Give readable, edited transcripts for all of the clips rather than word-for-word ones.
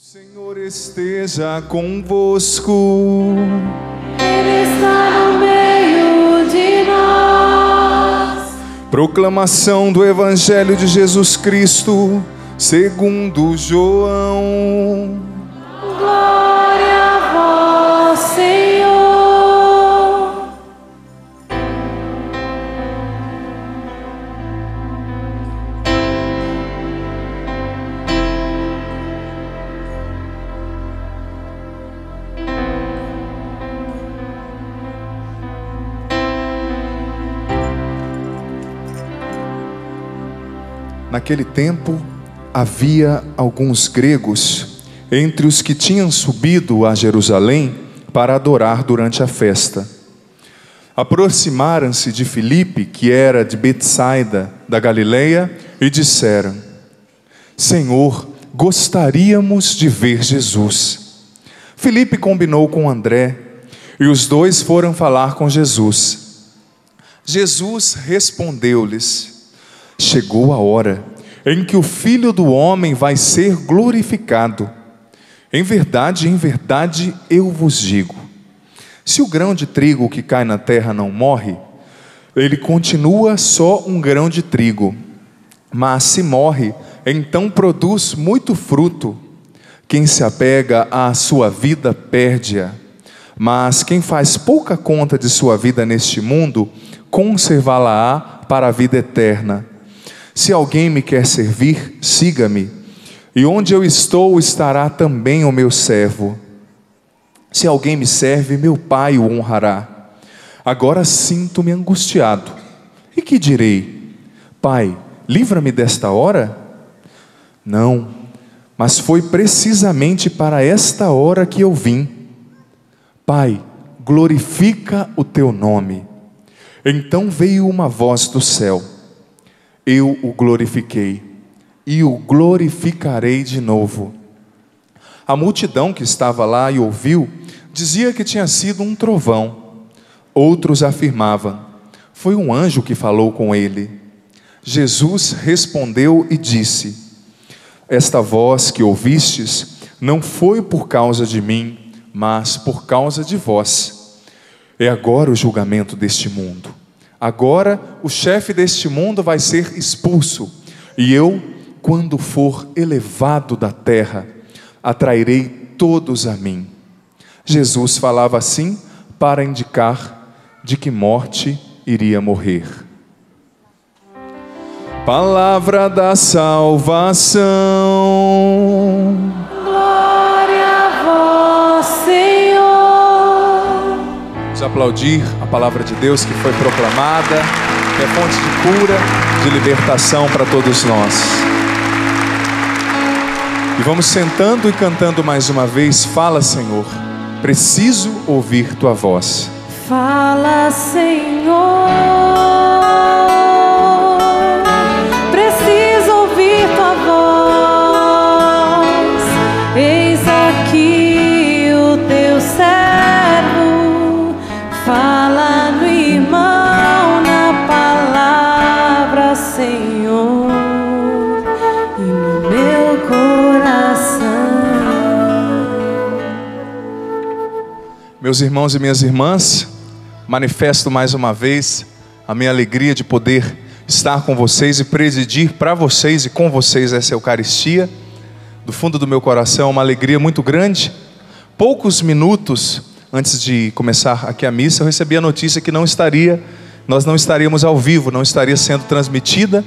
Senhor esteja convosco. Ele está no meio de nós. Proclamação do Evangelho de Jesus Cristo, segundo João. Glória a vós, Senhor. Naquele tempo, havia alguns gregos entre os que tinham subido a Jerusalém para adorar durante a festa. Aproximaram-se de Filipe, que era de Betsaida, da Galileia, e disseram: Senhor, gostaríamos de ver Jesus. Filipe combinou com André, e os dois foram falar com Jesus. Jesus respondeu-lhes: Chegou a hora em que o Filho do Homem vai ser glorificado. Em verdade, eu vos digo: se o grão de trigo que cai na terra não morre, ele continua só um grão de trigo. Mas se morre, então produz muito fruto. Quem se apega à sua vida perde-a. Mas quem faz pouca conta de sua vida neste mundo, conservá-la-á para a vida eterna. Se alguém me quer servir, siga-me, e onde eu estou estará também o meu servo. Se alguém me serve, meu Pai o honrará. Agora sinto-me angustiado. E que direi? Pai, livra-me desta hora? Não, mas foi precisamente para esta hora que eu vim. Pai, glorifica o teu nome. Então veio uma voz do céu: eu o glorifiquei, e o glorificarei de novo. A multidão que estava lá e ouviu, dizia que tinha sido um trovão. Outros afirmavam: foi um anjo que falou com ele. Jesus respondeu e disse: esta voz que ouvistes, não foi por causa de mim, mas por causa de vós. É agora o julgamento deste mundo. Agora o chefe deste mundo vai ser expulso, e eu, quando for elevado da terra, atrairei todos a mim. Jesus falava assim para indicar de que morte iria morrer. Palavra da salvação. Glória a vós, Senhor. Vamos aplaudir a palavra de Deus que foi proclamada, que é fonte de cura, de libertação para todos nós. E vamos sentando e cantando mais uma vez. Fala, Senhor, preciso ouvir tua voz. Fala, Senhor. Preciso ouvir tua voz. Eis aqui o teu servo. Fala no irmão, na palavra, Senhor, e no meu coração. Meus irmãos e minhas irmãs, manifesto mais uma vez a minha alegria de poder estar com vocês e presidir para vocês e com vocês essa Eucaristia. Do fundo do meu coração, uma alegria muito grande. Poucos minutos antes de começar aqui a missa, eu recebi a notícia que nós não estaríamos ao vivo, não estaria sendo transmitida.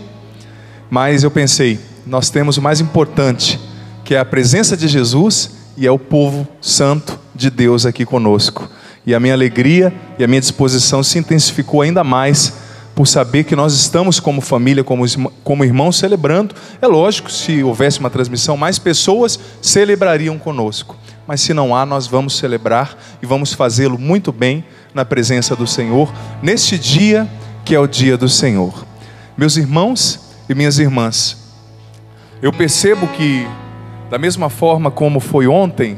Mas eu pensei, nós temos o mais importante, que é a presença de Jesus e é o povo santo de Deus aqui conosco. E a minha alegria e a minha disposição se intensificou ainda mais por saber que nós estamos como família, como irmãos celebrando. É lógico, se houvesse uma transmissão, mais pessoas celebrariam conosco. Mas se não há, nós vamos celebrar e vamos fazê-lo muito bem na presença do Senhor, neste dia que é o dia do Senhor. Meus irmãos e minhas irmãs, eu percebo que, da mesma forma como foi ontem,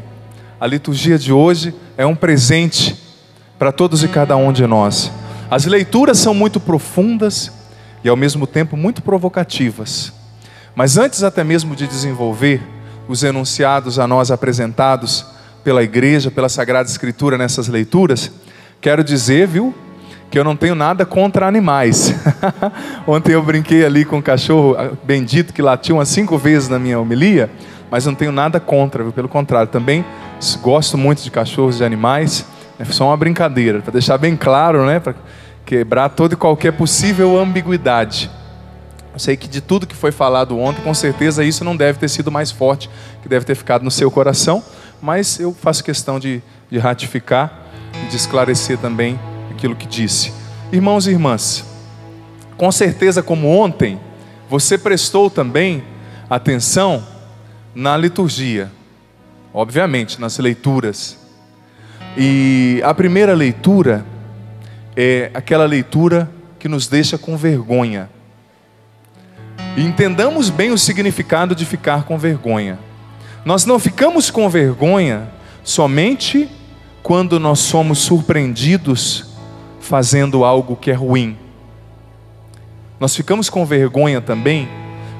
a liturgia de hoje é um presente para todos e cada um de nós. As leituras são muito profundas e ao mesmo tempo muito provocativas. Mas antes até mesmo de desenvolver os enunciados a nós apresentados pela igreja, pela Sagrada Escritura nessas leituras, quero dizer, viu, que eu não tenho nada contra animais. Ontem eu brinquei ali com um cachorro bendito que latiu umas 5 vezes na minha homilia, mas não tenho nada contra, viu? Pelo contrário, também gosto muito de cachorros, de animais. É só uma brincadeira, para deixar bem claro, né? Para quebrar toda e qualquer possível ambiguidade. Eu sei que de tudo que foi falado ontem, com certeza isso não deve ter sido mais forte, que deve ter ficado no seu coração, mas eu faço questão de ratificar e de esclarecer também aquilo que disse. Irmãos e irmãs, com certeza, como ontem, você prestou também atenção na liturgia, obviamente, nas leituras. E a primeira leitura é aquela leitura que nos deixa com vergonha. E entendamos bem o significado de ficar com vergonha. Nós não ficamos com vergonha somente quando nós somos surpreendidos fazendo algo que é ruim. Nós ficamos com vergonha também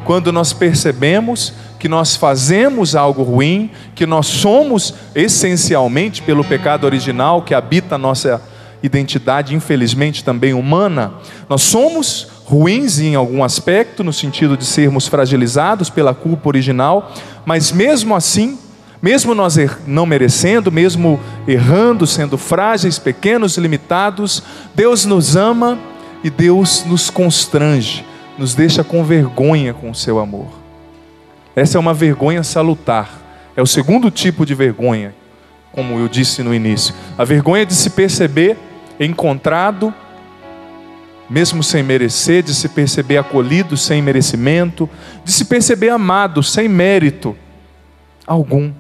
quando nós percebemos que nós fazemos algo ruim, que nós somos essencialmente, pelo pecado original que habita a nossa identidade, infelizmente também humana, nós somos ruins em algum aspecto, no sentido de sermos fragilizados pela culpa original, mas mesmo assim, mesmo nós não merecendo, mesmo errando, sendo frágeis, pequenos, limitados, Deus nos ama e Deus nos constrange, nos deixa com vergonha com o seu amor. Essa é uma vergonha salutar, é o segundo tipo de vergonha, como eu disse no início. A vergonha de se perceber encontrado, mesmo sem merecer, de se perceber acolhido sem merecimento, de se perceber amado sem mérito algum.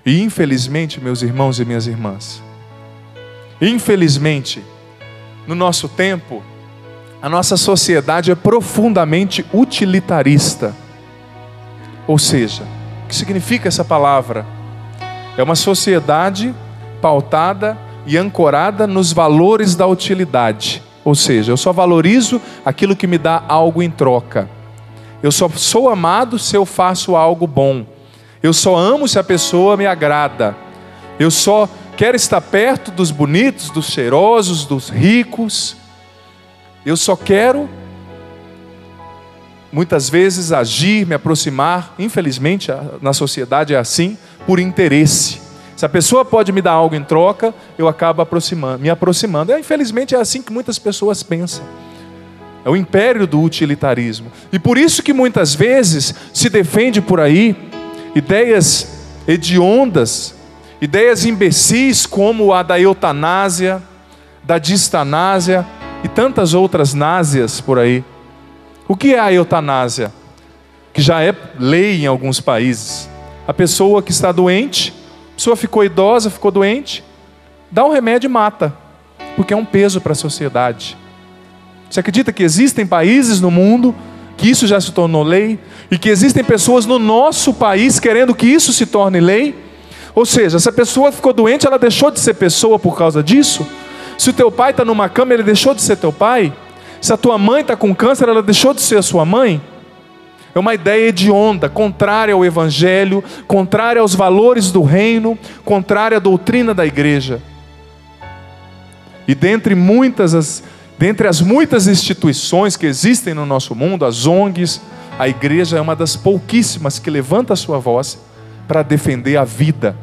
E infelizmente, meus irmãos e minhas irmãs, infelizmente, no nosso tempo, a nossa sociedade é profundamente utilitarista. Ou seja, o que significa essa palavra? É uma sociedade pautada e ancorada nos valores da utilidade. Ou seja, eu só valorizo aquilo que me dá algo em troca. Eu só sou amado se eu faço algo bom. Eu só amo se a pessoa me agrada. Eu só quero estar perto dos bonitos, dos cheirosos, dos ricos. Eu só quero, muitas vezes, agir, me aproximar. Infelizmente, na sociedade é assim, por interesse. Se a pessoa pode me dar algo em troca, eu acabo me aproximando. Infelizmente é assim que muitas pessoas pensam. É o império do utilitarismo. E por isso que muitas vezes se defende por aí ideias hediondas, ideias imbecis como a da eutanásia, da distanásia e tantas outras násias por aí. O que é a eutanásia? Que já é lei em alguns países. A pessoa que está doente, a pessoa ficou idosa, ficou doente, dá um remédio e mata, porque é um peso para a sociedade. Você acredita que existem países no mundo que isso já se tornou lei? E que existem pessoas no nosso país querendo que isso se torne lei? Ou seja, se a pessoa ficou doente, ela deixou de ser pessoa por causa disso? Se o teu pai está numa cama, ele deixou de ser teu pai? Se a tua mãe está com câncer, ela deixou de ser a sua mãe? É uma ideia hedionda, contrária ao Evangelho, contrária aos valores do reino, contrária à doutrina da igreja. E dentre as muitas instituições que existem no nosso mundo, as ONGs, a igreja é uma das pouquíssimas que levanta a sua voz para defender a vida,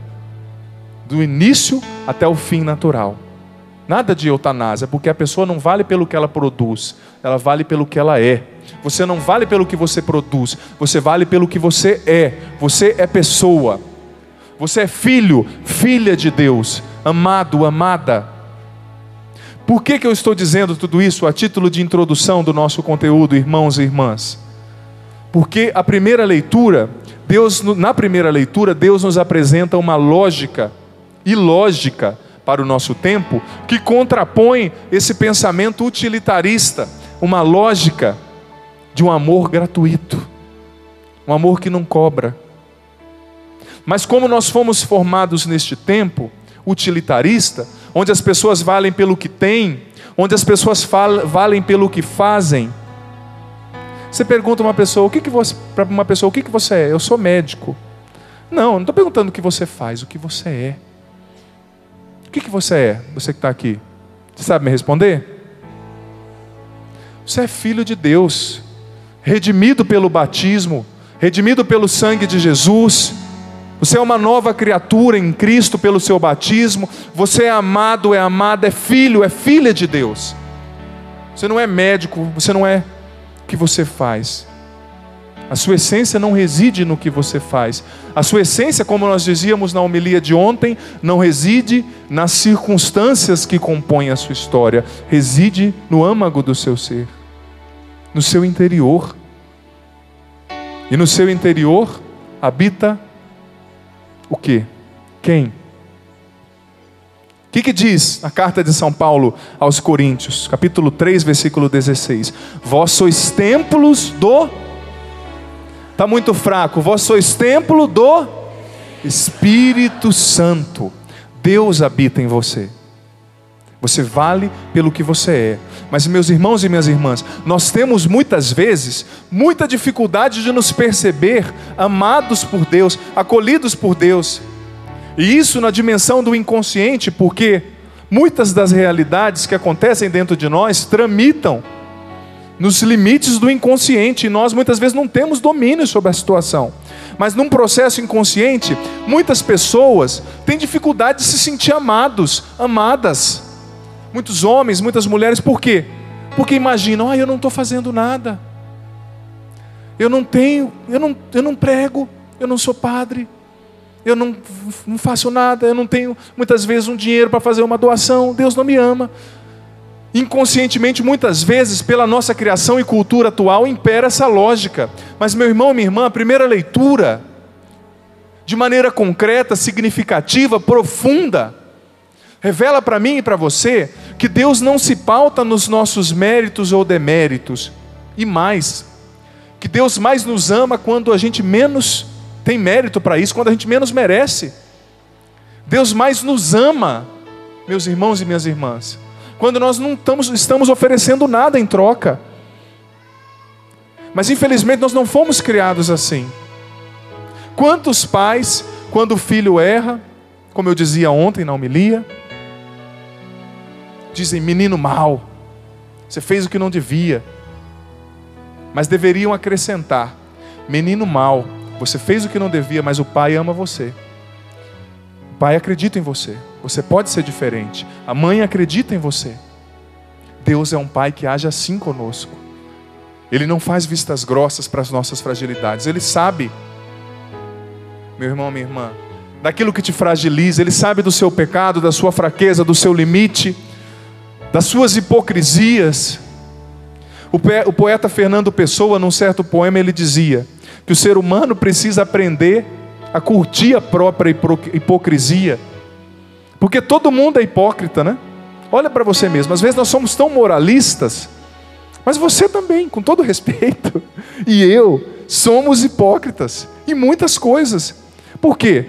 do início até o fim natural. Nada de eutanásia, porque a pessoa não vale pelo que ela produz, ela vale pelo que ela é. Você não vale pelo que você produz, você vale pelo que você é. Você é pessoa, você é filho, filha de Deus, amado, amada. Por que eu estou dizendo tudo isso a título de introdução do nosso conteúdo, irmãos e irmãs? Porque na primeira leitura, Deus nos apresenta uma lógica ilógica para o nosso tempo, que contrapõe esse pensamento utilitarista, uma lógica de um amor gratuito, um amor que não cobra. Mas como nós fomos formados neste tempo utilitarista, onde as pessoas valem pelo que têm, onde as pessoas valem pelo que fazem, você pergunta para uma pessoa, o que você é? Eu sou médico. Não estou perguntando o que você faz, o que você é. O que você é, você que está aqui? Você sabe me responder? Você é filho de Deus, redimido pelo batismo, redimido pelo sangue de Jesus. Você é uma nova criatura em Cristo pelo seu batismo. Você é amado, é amada, é filho, é filha de Deus. Você não é médico, você não é o que você faz. A sua essência não reside no que você faz. A sua essência, como nós dizíamos na homilia de ontem, não reside nas circunstâncias que compõem a sua história. Reside no âmago do seu ser, no seu interior. E no seu interior habita o quê? Quem? O que diz a carta de São Paulo aos Coríntios, capítulo 3, versículo 16? Vós sois templos do... Está muito fraco. Vós sois templo do Espírito Santo. Deus habita em você. Você vale pelo que você é. Mas, meus irmãos e minhas irmãs, nós temos muitas vezes muita dificuldade de nos perceber amados por Deus, acolhidos por Deus. E isso na dimensão do inconsciente, porque muitas das realidades que acontecem dentro de nós tramitam nos limites do inconsciente, e nós muitas vezes não temos domínio sobre a situação. Mas num processo inconsciente, muitas pessoas têm dificuldade de se sentir amados, amadas. Muitos homens, muitas mulheres, por quê? Porque imaginam, eu não estou fazendo nada. Eu não prego, eu não sou padre, eu não faço nada, eu não tenho muitas vezes um dinheiro para fazer uma doação, Deus não me ama. Inconscientemente, muitas vezes, pela nossa criação e cultura atual, impera essa lógica. Mas, meu irmão e minha irmã, a primeira leitura, de maneira concreta, significativa, profunda, revela para mim e para você que Deus não se pauta nos nossos méritos ou deméritos. E mais, que Deus mais nos ama quando a gente menos tem mérito para isso, quando a gente menos merece. Deus mais nos ama, meus irmãos e minhas irmãs, quando nós não estamos oferecendo nada em troca. Mas infelizmente nós não fomos criados assim. Quantos pais, quando o filho erra, como eu dizia ontem na homilia, dizem, menino mau, você fez o que não devia. Mas deveriam acrescentar, menino mau, você fez o que não devia, mas o pai ama você. O pai acredita em você. Você pode ser diferente. A mãe acredita em você. Deus é um pai que age assim conosco. Ele não faz vistas grossas para as nossas fragilidades. Ele sabe, meu irmão, minha irmã, daquilo que te fragiliza. Ele sabe do seu pecado, da sua fraqueza, do seu limite, das suas hipocrisias. O poeta Fernando Pessoa, num certo poema, ele dizia que o ser humano precisa aprender a curtir a própria hipocrisia. Porque todo mundo é hipócrita, né? Olha para você mesmo. Às vezes nós somos tão moralistas, mas você também, com todo respeito, e eu, somos hipócritas em muitas coisas. Por quê?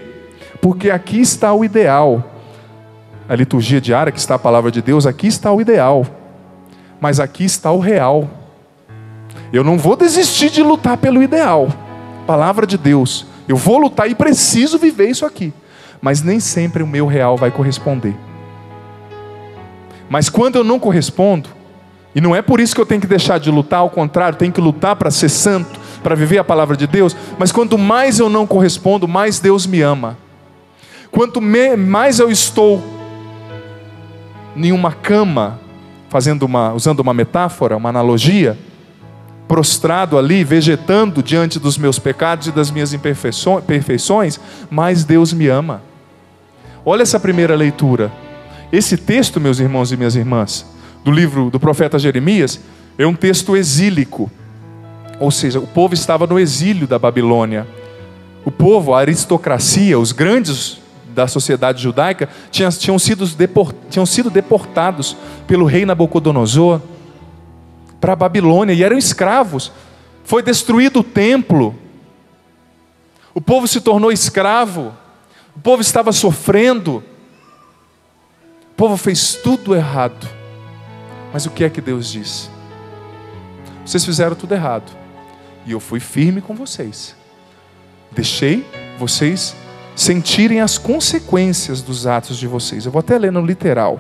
Porque aqui está o ideal. A liturgia diária, que está a palavra de Deus, aqui está o ideal. Mas aqui está o real. Eu não vou desistir de lutar pelo ideal. Palavra de Deus. Eu vou lutar e preciso viver isso aqui. Mas nem sempre o meu real vai corresponder. Mas quando eu não correspondo, e não é por isso que eu tenho que deixar de lutar, ao contrário, tenho que lutar para ser santo, para viver a palavra de Deus. Mas quanto mais eu não correspondo, mais Deus me ama. Quanto mais eu estou em uma cama, usando uma metáfora, uma analogia, prostrado ali, vegetando diante dos meus pecados e das minhas imperfeições, mais Deus me ama. Olha essa primeira leitura. Esse texto, meus irmãos e minhas irmãs, do livro do profeta Jeremias, é um texto exílico. Ou seja, o povo estava no exílio da Babilônia. O povo, a aristocracia, os grandes da sociedade judaica, tinham sido deportados pelo rei Nabucodonosor para a Babilônia e eram escravos. Foi destruído o templo. O povo se tornou escravo. O povo estava sofrendo. O povo fez tudo errado. Mas o que é que Deus diz? Vocês fizeram tudo errado. E eu fui firme com vocês. Deixei vocês sentirem as consequências dos atos de vocês. Eu vou até ler no literal.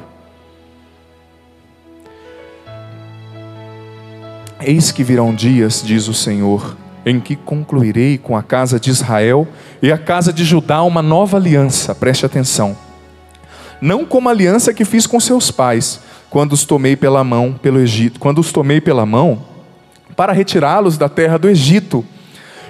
Eis que virão dias, diz o Senhor, em que concluirei com a casa de Israel e a casa de Judá uma nova aliança. Preste atenção. Não como a aliança que fiz com seus pais, quando os tomei pela mão pelo Egito, quando os tomei pela mão para retirá-los da terra do Egito,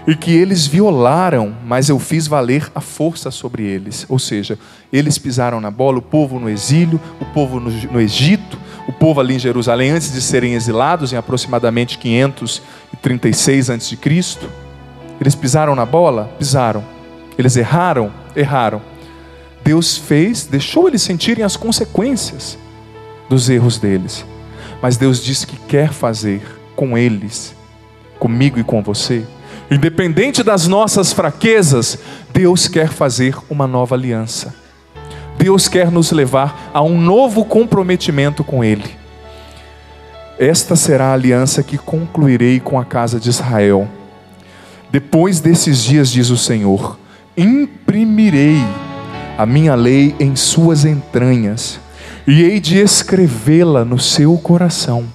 e que eles violaram, mas eu fiz valer a força sobre eles. Ou seja, eles pisaram na bola, o povo no exílio, o povo no Egito, o povo ali em Jerusalém, antes de serem exilados, em aproximadamente 536 a.C. Eles pisaram na bola? Pisaram. Eles erraram? Erraram. Deus deixou eles sentirem as consequências dos erros deles. Mas Deus disse que quer fazer com eles, comigo e com você, independente das nossas fraquezas, Deus quer fazer uma nova aliança. Deus quer nos levar a um novo comprometimento com Ele. Esta será a aliança que concluirei com a casa de Israel. Depois desses dias, diz o Senhor, imprimirei a minha lei em suas entranhas, e hei de escrevê-la no seu coração.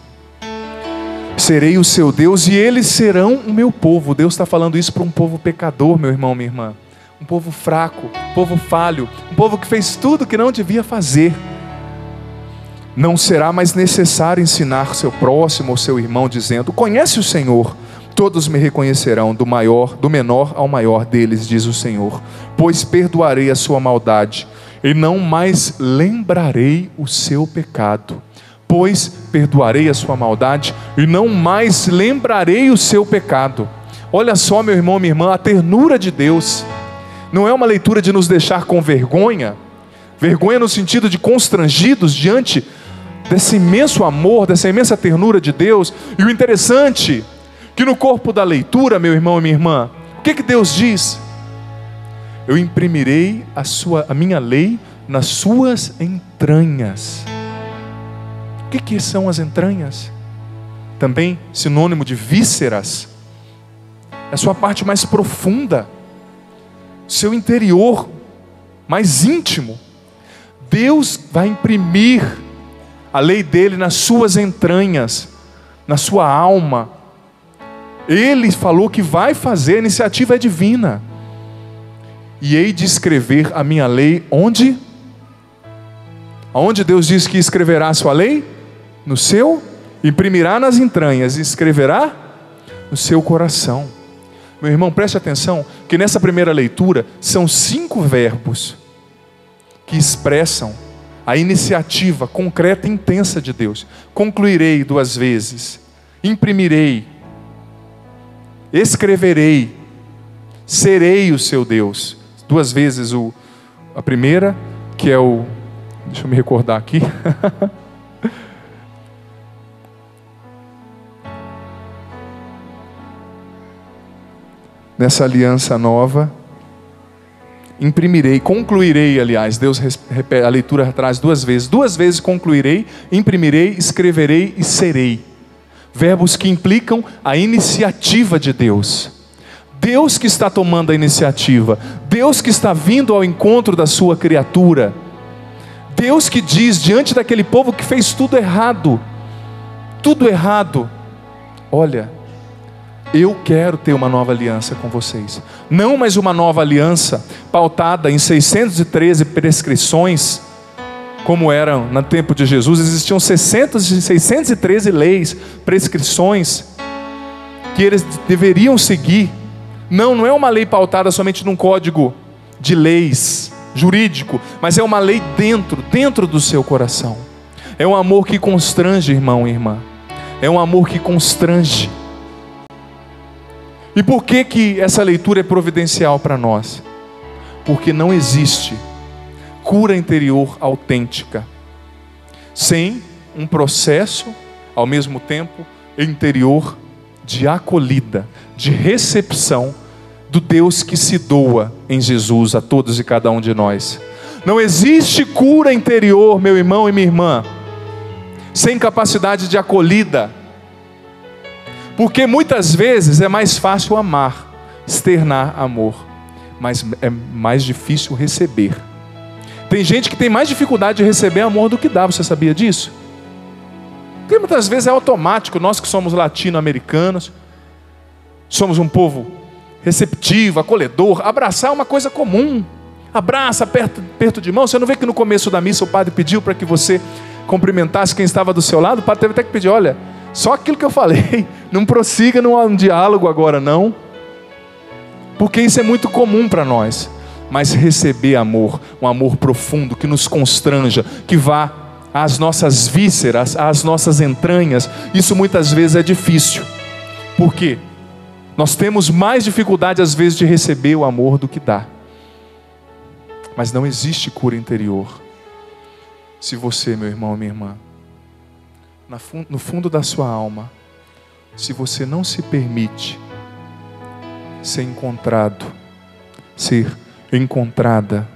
Serei o seu Deus e eles serão o meu povo. Deus está falando isso para um povo pecador, meu irmão, minha irmã. Um povo fraco, um povo falho, um povo que fez tudo que não devia fazer. Não será mais necessário ensinar seu próximo ou seu irmão, dizendo: conhece o Senhor. Todos me reconhecerão, do menor ao maior deles, diz o Senhor. Pois perdoarei a sua maldade e não mais lembrarei o seu pecado. Pois perdoarei a sua maldade e não mais lembrarei o seu pecado. Olha só, meu irmão, minha irmã, a ternura de Deus. Não é uma leitura de nos deixar com vergonha. Vergonha no sentido de constrangidos diante desse imenso amor, dessa imensa ternura de Deus. E o interessante, que no corpo da leitura, meu irmão e minha irmã, o que Deus diz? Eu imprimirei a minha lei nas suas entranhas. O que são as entranhas? Também sinônimo de vísceras. É a sua parte mais profunda, seu interior mais íntimo. Deus vai imprimir a lei dele nas suas entranhas, na sua alma. Ele falou que vai fazer, a iniciativa é divina. E hei de escrever a minha lei onde? Aonde Deus diz que escreverá a sua lei? No seu, imprimirá nas entranhas e escreverá no seu coração. Meu irmão, preste atenção que nessa primeira leitura são 5 verbos que expressam a iniciativa concreta e intensa de Deus. Concluirei 2 vezes, imprimirei, escreverei, serei o seu Deus. 2 vezes a primeira, que é deixa eu me recordar aqui. Nessa aliança nova, imprimirei, concluirei, aliás, Deus repete, a leitura traz 2 vezes. 2 vezes concluirei, imprimirei, escreverei e serei. Verbos que implicam a iniciativa de Deus. Deus que está tomando a iniciativa. Deus que está vindo ao encontro da sua criatura. Deus que diz diante daquele povo que fez tudo errado. Tudo errado. Olha, eu quero ter uma nova aliança com vocês. Não mais uma nova aliança pautada em 613 prescrições, como eram no tempo de Jesus. Existiam 613 leis, prescrições, que eles deveriam seguir. Não é uma lei pautada somente num código de leis jurídico, mas é uma lei dentro do seu coração. É um amor que constrange, irmão e irmã. É um amor que constrange. E por que essa leitura é providencial para nós? Porque não existe cura interior autêntica sem um processo, ao mesmo tempo, interior de acolhida, de recepção do Deus que se doa em Jesus a todos e cada um de nós. Não existe cura interior, meu irmão e minha irmã, sem capacidade de acolhida. Porque muitas vezes é mais fácil amar, externar amor. mas é mais difícil receber. Tem gente que tem mais dificuldade de receber amor do que dá, você sabia disso? Porque muitas vezes é automático, nós que somos latino-americanos, somos um povo receptivo, acolhedor, abraçar é uma coisa comum. Abraça, aperto de mão. Você não vê que no começo da missa o padre pediu para que você cumprimentasse quem estava do seu lado? O padre teve até que pedir, olha, só aquilo que eu falei, não prossiga num diálogo agora não, porque isso é muito comum para nós. Mas receber amor, um amor profundo, que nos constranja, que vá às nossas vísceras, às nossas entranhas, isso muitas vezes é difícil. Por quê? Nós temos mais dificuldade às vezes de receber o amor do que dar. Mas não existe cura interior se você, meu irmão, minha irmã, no fundo da sua alma, se você não se permite ser encontrado, ser encontrada,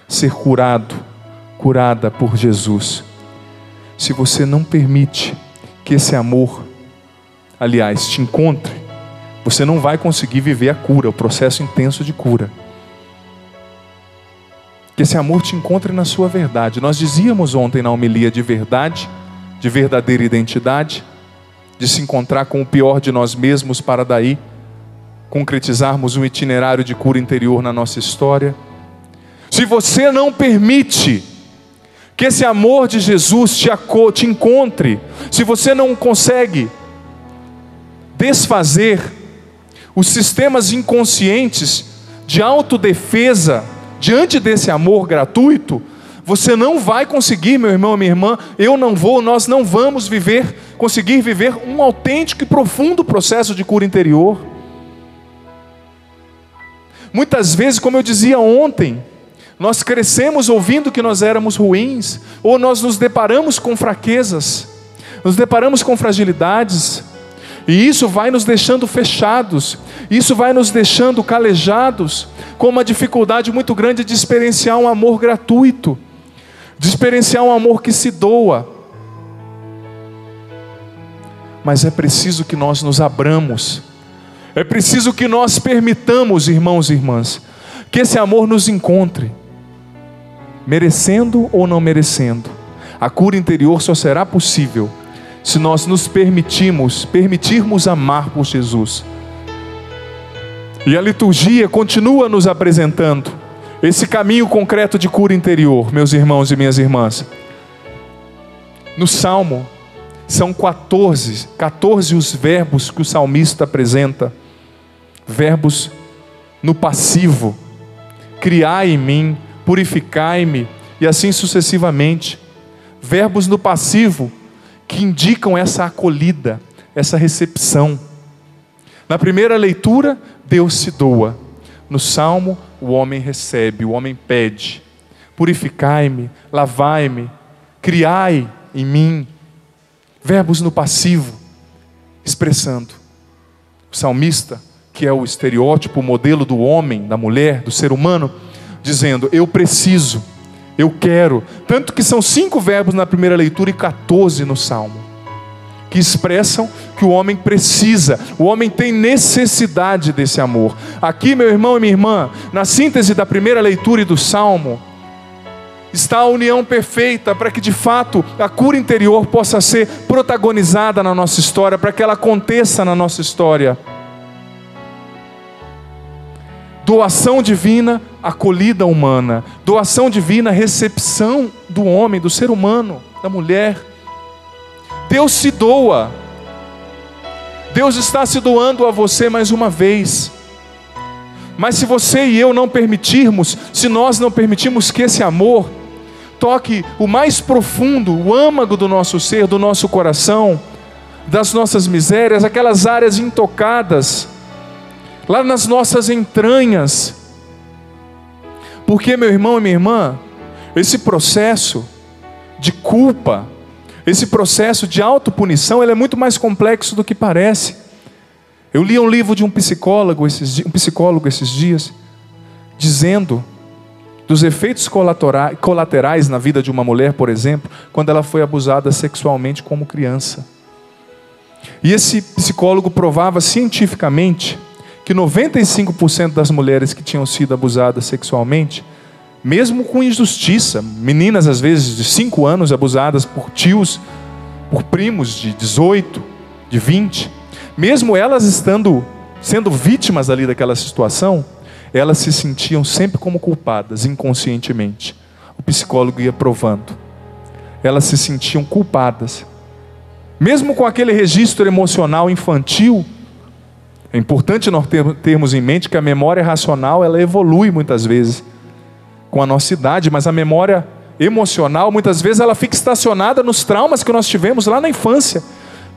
ser curada por Jesus, se você não permite que esse amor, aliás, te encontre, você não vai conseguir viver a cura, o processo intenso de cura. Que esse amor te encontre na sua verdade. Nós dizíamos ontem na homilia de verdade, de verdadeira identidade, de se encontrar com o pior de nós mesmos para daí concretizarmos um itinerário de cura interior na nossa história. Se você não permite que esse amor de Jesus te encontre, se você não consegue desfazer os sistemas inconscientes de autodefesa diante desse amor gratuito, você não vai conseguir, meu irmão, minha irmã, nós não vamos conseguir viver um autêntico e profundo processo de cura interior. Muitas vezes, como eu dizia ontem, nós crescemos ouvindo que nós éramos ruins, ou nós nos deparamos com fraquezas, nos deparamos com fragilidades, e isso vai nos deixando fechados, isso vai nos deixando calejados, com uma dificuldade muito grande de experienciar um amor gratuito, de experienciar um amor que se doa. Mas é preciso que nós nos abramos, é preciso que nós permitamos, irmãos e irmãs, que esse amor nos encontre, merecendo ou não merecendo. A cura interior só será possível se nós nos permitirmos amar por Jesus. E a liturgia continua nos apresentando esse caminho concreto de cura interior, meus irmãos e minhas irmãs. No Salmo, são 14 os verbos que o salmista apresenta. Verbos no passivo: criai em mim, purificai-me, e assim sucessivamente. Verbos no passivo que indicam essa acolhida, essa recepção. Na primeira leitura, Deus se doa. No Salmo, o homem recebe, o homem pede: purificai-me, lavai-me, criai em mim. Verbos no passivo, expressando. O salmista, que é o estereótipo, o modelo do homem, da mulher, do ser humano, dizendo: eu preciso, eu quero. Tanto que são 5 verbos na primeira leitura e 14 no Salmo, que expressam que o homem precisa, o homem tem necessidade desse amor. Aqui, meu irmão e minha irmã, na síntese da primeira leitura e do Salmo, está a união perfeita para que de fato a cura interior possa ser protagonizada na nossa história, para que ela aconteça na nossa história. Doação divina, acolhida humana. Doação divina, recepção do homem, do ser humano, da mulher. Deus se doa. Deus está se doando a você mais uma vez. Mas se você e eu não permitirmos, se nós não permitirmos que esse amor toque o mais profundo, o âmago do nosso ser, do nosso coração, das nossas misérias, aquelas áreas intocadas, lá nas nossas entranhas. Porque, meu irmão e minha irmã, esse processo de culpa, esse processo de autopunição, ele é muito mais complexo do que parece. Eu li um livro de um psicólogo esses dias, dizendo dos efeitos colaterais na vida de uma mulher, por exemplo, quando ela foi abusada sexualmente como criança. E esse psicólogo provava cientificamente que 95% das mulheres que tinham sido abusadas sexualmente, mesmo com injustiça, meninas às vezes de 5 anos abusadas por tios, por primos de 18, de 20, mesmo elas sendo vítimas ali daquela situação, elas se sentiam sempre como culpadas, inconscientemente. O psicólogo ia provando. Elas se sentiam culpadas. Mesmo com aquele registro emocional infantil, é importante nós termos em mente que a memória racional, ela evolui muitas vezes com a nossa idade, mas a memória emocional, muitas vezes ela fica estacionada nos traumas que nós tivemos lá na infância.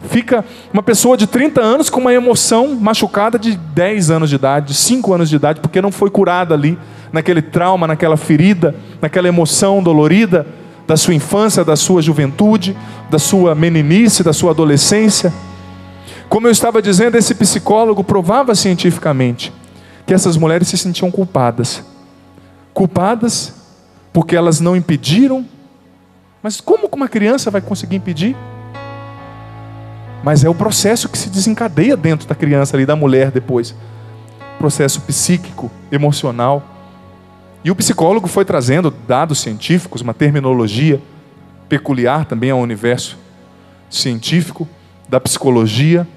Fica uma pessoa de 30 anos com uma emoção machucada de 10 anos de idade, de 5 anos de idade, porque não foi curada ali, naquele trauma, naquela ferida, naquela emoção dolorida da sua infância, da sua juventude, da sua meninice, da sua adolescência. Como eu estava dizendo, esse psicólogo provava cientificamente que essas mulheres se sentiam culpadas. Culpadas porque elas não impediram. Mas como uma criança vai conseguir impedir? Mas é o processo que se desencadeia dentro da criança ali, da mulher depois. Processo psíquico, emocional. E o psicólogo foi trazendo dados científicos, uma terminologia peculiar também ao universo científico, da psicologia.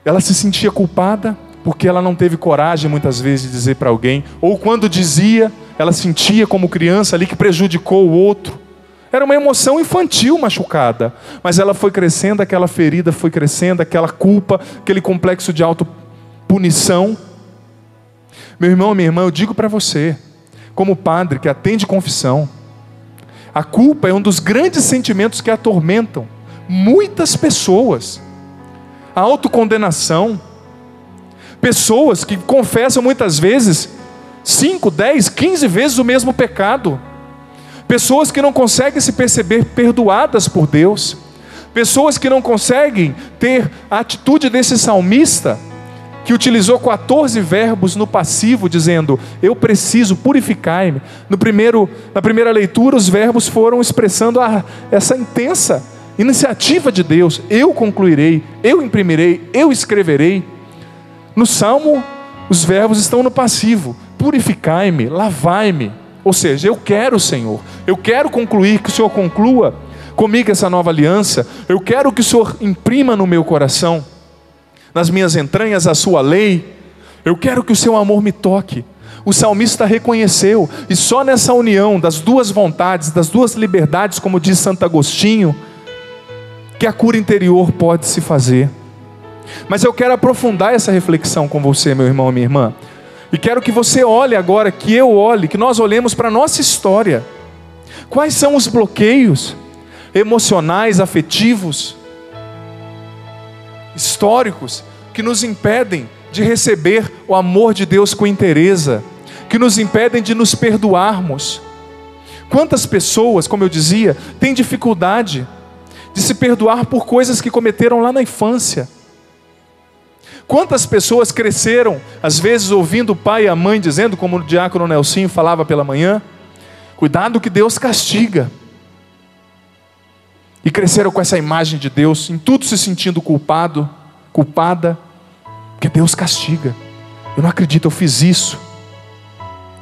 Ela se sentia culpada porque ela não teve coragem muitas vezes de dizer para alguém, ou quando dizia, ela sentia como criança ali que prejudicou o outro. Era uma emoção infantil machucada, mas ela foi crescendo, aquela ferida foi crescendo, aquela culpa, aquele complexo de autopunição. Meu irmão, minha irmã, eu digo para você, como padre que atende confissão, a culpa é um dos grandes sentimentos que atormentam muitas pessoas. A autocondenação, pessoas que confessam muitas vezes 5, 10, 15 vezes o mesmo pecado. Pessoas que não conseguem se perceber perdoadas por Deus. Pessoas que não conseguem ter a atitude desse salmista, que utilizou 14 verbos no passivo, dizendo, eu preciso, purificar-me. Na primeira leitura, os verbos foram expressando essa intensa iniciativa de Deus. Eu concluirei, eu imprimirei, eu escreverei. No Salmo, os verbos estão no passivo. Purificai-me, lavai-me. Ou seja, eu quero, Senhor, eu quero concluir, que o Senhor conclua comigo essa nova aliança. Eu quero que o Senhor imprima no meu coração, nas minhas entranhas, a sua lei. Eu quero que o seu amor me toque. O salmista reconheceu, e só nessa união das duas vontades, das duas liberdades, como diz Santo Agostinho, que a cura interior pode se fazer. Mas eu quero aprofundar essa reflexão com você, meu irmão e minha irmã. E quero que você olhe agora, que eu olhe, que nós olhemos para a nossa história. Quais são os bloqueios emocionais, afetivos, históricos, que nos impedem de receber o amor de Deus com inteireza, que nos impedem de nos perdoarmos? Quantas pessoas, como eu dizia, têm dificuldade de se perdoar por coisas que cometeram lá na infância? Quantas pessoas cresceram, às vezes ouvindo o pai e a mãe dizendo, como o diácono Nelsinho falava pela manhã, cuidado que Deus castiga. E cresceram com essa imagem de Deus, em tudo se sentindo culpado, culpada, porque Deus castiga. Eu não acredito, eu fiz isso.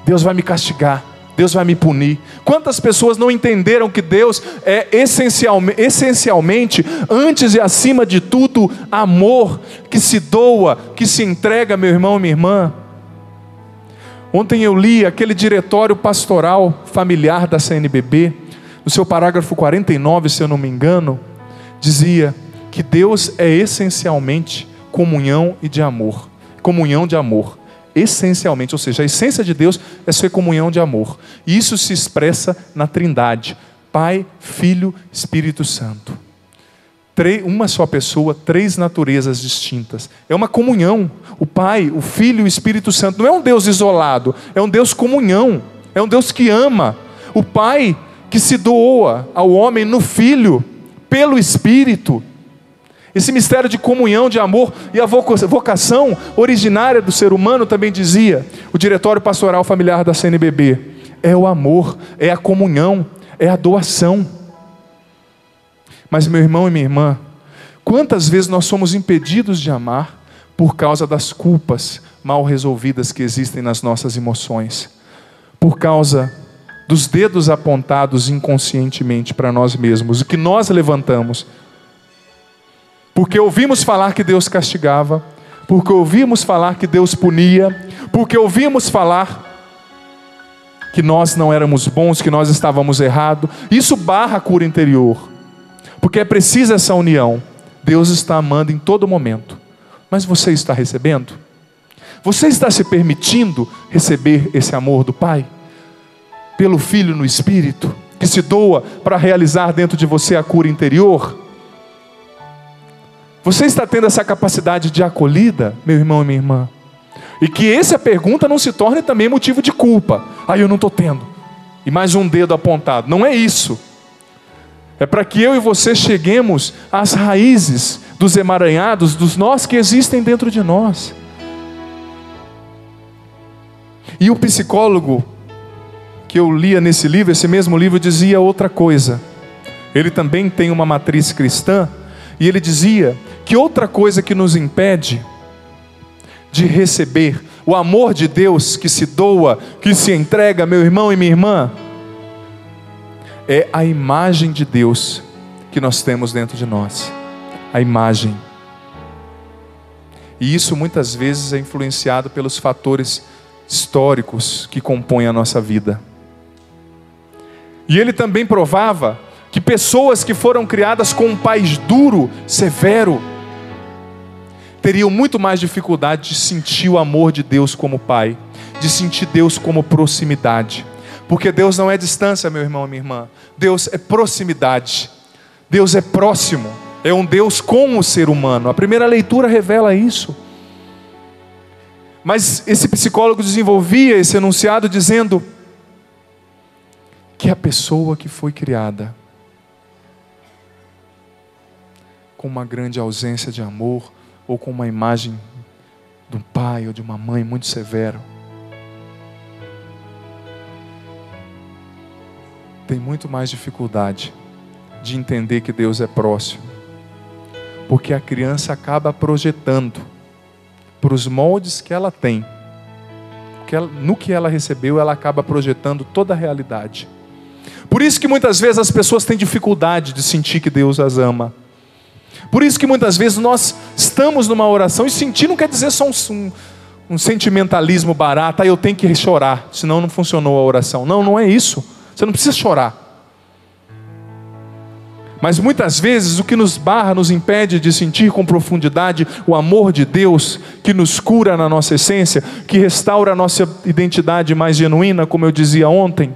Deus vai me castigar, Deus vai me punir. Quantas pessoas não entenderam que Deus é essencialmente, antes e acima de tudo, amor, que se doa, que se entrega, meu irmão e minha irmã. Ontem eu li aquele diretório pastoral familiar da CNBB, no seu parágrafo 49, se eu não me engano, dizia que Deus é essencialmente comunhão e de amor. Comunhão de amor. Essencialmente, ou seja, a essência de Deus é ser comunhão de amor. E isso se expressa na Trindade: Pai, Filho, Espírito Santo. Uma só pessoa, 3 naturezas distintas. É uma comunhão. O Pai, o Filho e o Espírito Santo. Não é um Deus isolado, é um Deus comunhão. É um Deus que ama. O Pai que se doa ao homem no Filho, pelo Espírito. Esse mistério de comunhão, de amor e a vocação originária do ser humano, também dizia o Diretório Pastoral Familiar da CNBB, é o amor, é a comunhão, é a doação. Mas meu irmão e minha irmã, quantas vezes nós somos impedidos de amar por causa das culpas mal resolvidas que existem nas nossas emoções, por causa dos dedos apontados inconscientemente para nós mesmos, o que nós levantamos, porque ouvimos falar que Deus castigava, porque ouvimos falar que Deus punia, porque ouvimos falar que nós não éramos bons, que nós estávamos errados. Isso barra a cura interior, porque é preciso essa união. Deus está amando em todo momento, mas você está recebendo? Você está se permitindo receber esse amor do Pai? Pelo Filho no Espírito, que se doa para realizar dentro de você a cura interior? Você está tendo essa capacidade de acolhida, meu irmão e minha irmã? E que essa pergunta não se torne também motivo de culpa. Eu não estou tendo. E mais um dedo apontado. Não é isso. É para que eu e você cheguemos às raízes dos emaranhados, dos nós que existem dentro de nós. E o psicólogo que eu lia nesse livro, esse mesmo livro, dizia outra coisa. Ele também tem uma matriz cristã, e ele dizia que outra coisa que nos impede de receber o amor de Deus que se doa, que se entrega, meu irmão e minha irmã, é a imagem de Deus que nós temos dentro de nós. A imagem. E isso muitas vezes é influenciado pelos fatores históricos que compõem a nossa vida. E ele também provava que pessoas que foram criadas com um pai duro, severo, teriam muito mais dificuldade de sentir o amor de Deus como Pai, de sentir Deus como proximidade. Porque Deus não é distância, meu irmão e minha irmã. Deus é proximidade. Deus é próximo. É um Deus com o ser humano. A primeira leitura revela isso. Mas esse psicólogo desenvolvia esse enunciado dizendo que a pessoa que foi criada com uma grande ausência de amor, ou com uma imagem de um pai ou de uma mãe muito severo, tem muito mais dificuldade de entender que Deus é próximo, porque a criança acaba projetando para os moldes que ela tem, no que ela recebeu, ela acaba projetando toda a realidade. Por isso que muitas vezes as pessoas têm dificuldade de sentir que Deus as ama. Por isso que muitas vezes nós estamos numa oração, e sentir não quer dizer só um sentimentalismo barato, eu tenho que chorar, senão não funcionou a oração. Não, não é isso. Você não precisa chorar. Mas muitas vezes o que nos barra, nos impede de sentir com profundidade o amor de Deus, que nos cura na nossa essência, que restaura a nossa identidade mais genuína, como eu dizia ontem,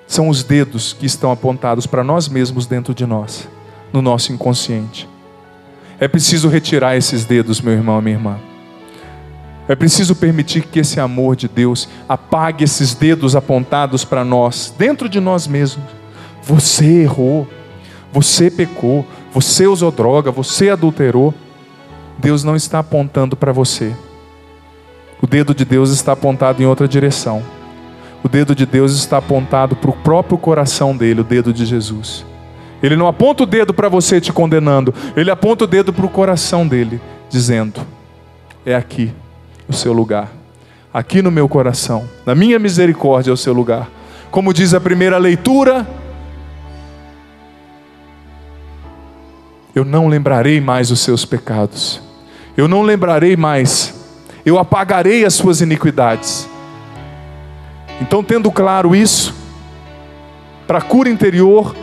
são os dedos que estão apontados para nós mesmos dentro de nós, no nosso inconsciente. É preciso retirar esses dedos, meu irmão e minha irmã. É preciso permitir que esse amor de Deus apague esses dedos apontados para nós, dentro de nós mesmos. Você errou, você pecou, você usou droga, você adulterou. Deus não está apontando para você. O dedo de Deus está apontado em outra direção. O dedo de Deus está apontado para o próprio coração dele, o dedo de Jesus. Ele não aponta o dedo para você te condenando, ele aponta o dedo para o coração dele, dizendo: é aqui o seu lugar, aqui no meu coração, na minha misericórdia é o seu lugar. Como diz a primeira leitura, eu não lembrarei mais os seus pecados, eu não lembrarei mais, eu apagarei as suas iniquidades. Então, tendo claro isso, para a cura interior,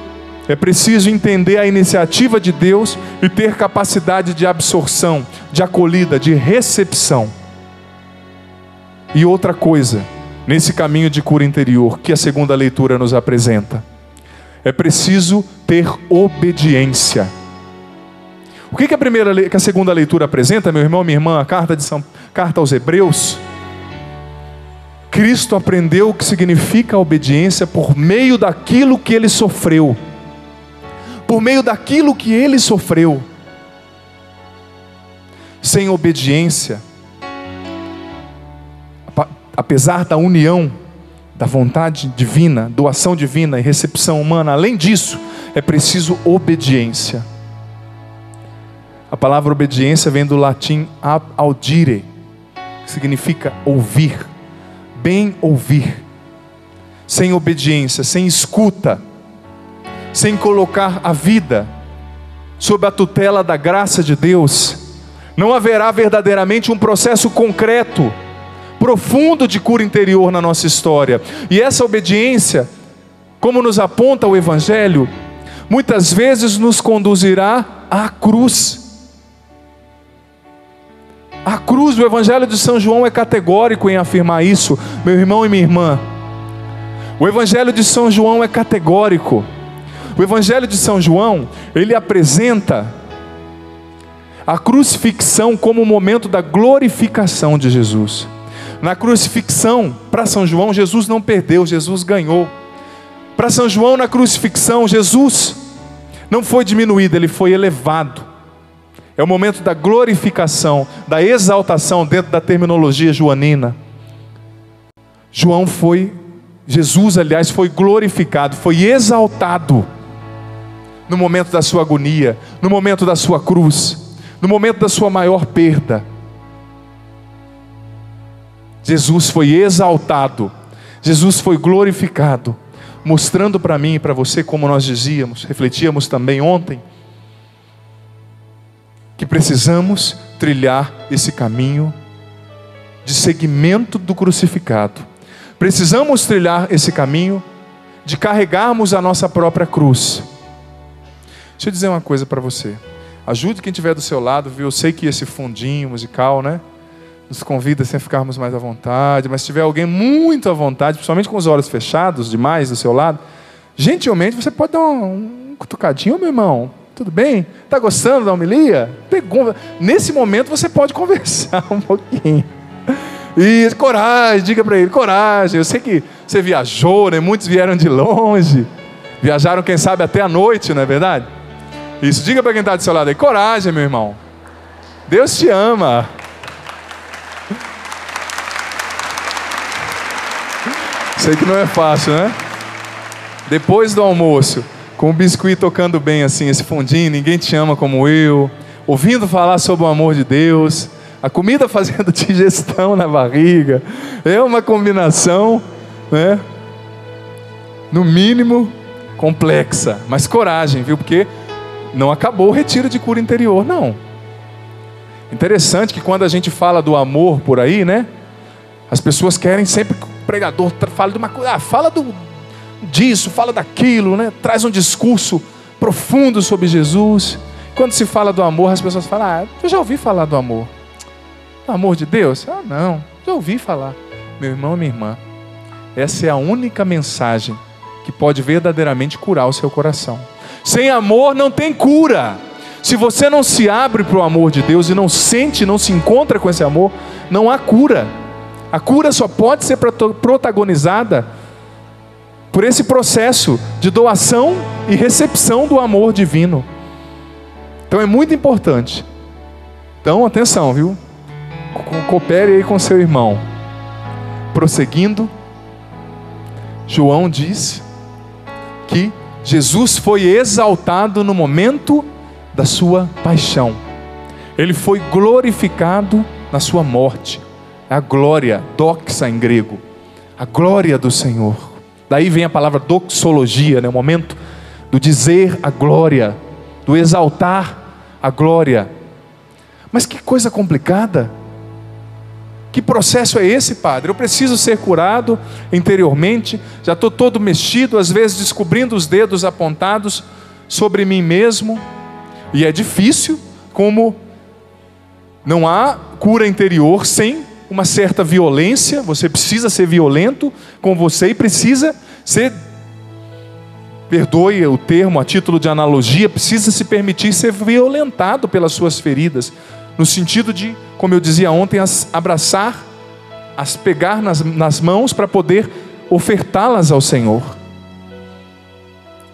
é preciso entender a iniciativa de Deus e ter capacidade de absorção, de acolhida, de recepção. E outra coisa, nesse caminho de cura interior, que a segunda leitura nos apresenta, é preciso ter obediência. O que a segunda leitura apresenta, meu irmão, minha irmã? A carta aos Hebreus. Cristo aprendeu o que significa a obediência por meio daquilo que Ele sofreu. Por meio daquilo que Ele sofreu. Sem obediência, apesar da união, da vontade divina, doação divina e recepção humana, além disso, é preciso obediência. A palavra obediência vem do latim audire, que significa ouvir, bem ouvir. Sem obediência, sem escuta, sem colocar a vida sob a tutela da graça de Deus, não haverá verdadeiramente um processo concreto, profundo de cura interior na nossa história. E essa obediência, como nos aponta o Evangelho, muitas vezes nos conduzirá à cruz. A cruz do Evangelho de São João é categórico em afirmar isso, meu irmão e minha irmã. O Evangelho de São João é categórico. O Evangelho de São João, ele apresenta a crucifixão como o momento da glorificação de Jesus. Na crucifixão, para São João, Jesus não perdeu, Jesus ganhou. Para São João, na crucifixão, Jesus não foi diminuído, ele foi elevado. É o momento da glorificação, da exaltação dentro da terminologia joanina. Jesus, aliás, foi glorificado, foi exaltado no momento da sua agonia, no momento da sua cruz, no momento da sua maior perda. Jesus foi exaltado, Jesus foi glorificado, mostrando para mim e para você, como nós dizíamos, refletíamos também ontem, que precisamos trilhar esse caminho de seguimento do crucificado. Precisamos trilhar esse caminho de carregarmos a nossa própria cruz. Deixa eu dizer uma coisa para você. Ajude quem estiver do seu lado, viu? Eu sei que esse fundinho musical, né, nos convida assim a ficarmos mais à vontade, mas se tiver alguém muito à vontade, principalmente com os olhos fechados demais do seu lado, gentilmente você pode dar um cutucadinho, meu irmão. Tudo bem? Está gostando da homilia? Nesse momento você pode conversar um pouquinho. E coragem, diga para ele, coragem. Eu sei que você viajou, né? Muitos vieram de longe. Viajaram, quem sabe, até a noite, não é verdade? Isso, diga para quem está do seu lado aí, coragem, meu irmão. Deus te ama. Sei que não é fácil, né? Depois do almoço, com o biscuit tocando bem assim, esse fundinho, ninguém te ama como eu, ouvindo falar sobre o amor de Deus, a comida fazendo digestão na barriga, é uma combinação, né? No mínimo, complexa, mas coragem, viu? Porque não acabou o retiro de cura interior, não. Interessante que quando a gente fala do amor por aí, né? As pessoas querem sempre que o pregador fale de uma coisa, fala disso, fala daquilo, né? Traz um discurso profundo sobre Jesus. Quando se fala do amor, as pessoas falam, eu já ouvi falar do amor. O amor de Deus? Não, já ouvi falar. Meu irmão e minha irmã, essa é a única mensagem que pode verdadeiramente curar o seu coração. Sem amor não tem cura. Se você não se abre para o amor de Deus e não sente, não se encontra com esse amor, não há cura. A cura só pode ser protagonizada por esse processo de doação e recepção do amor divino. Então é muito importante. Então atenção, viu? Coopere aí com seu irmão. Prosseguindo, João diz que Jesus foi exaltado no momento da sua paixão. Ele foi glorificado na sua morte. A glória, doxa em grego, a glória do Senhor. Daí vem a palavra doxologia, né? O momento do dizer a glória, do exaltar a glória. Mas que coisa complicada. Que processo é esse, padre? Eu preciso ser curado interiormente, já estou todo mexido, às vezes descobrindo os dedos apontados sobre mim mesmo. E é difícil, como não há cura interior sem uma certa violência. Você precisa ser violento com você e precisa ser, perdoe o termo a título de analogia, precisa se permitir ser violentado pelas suas feridas, no sentido de, como eu dizia ontem, as abraçar, as pegar nas mãos para poder ofertá-las ao Senhor.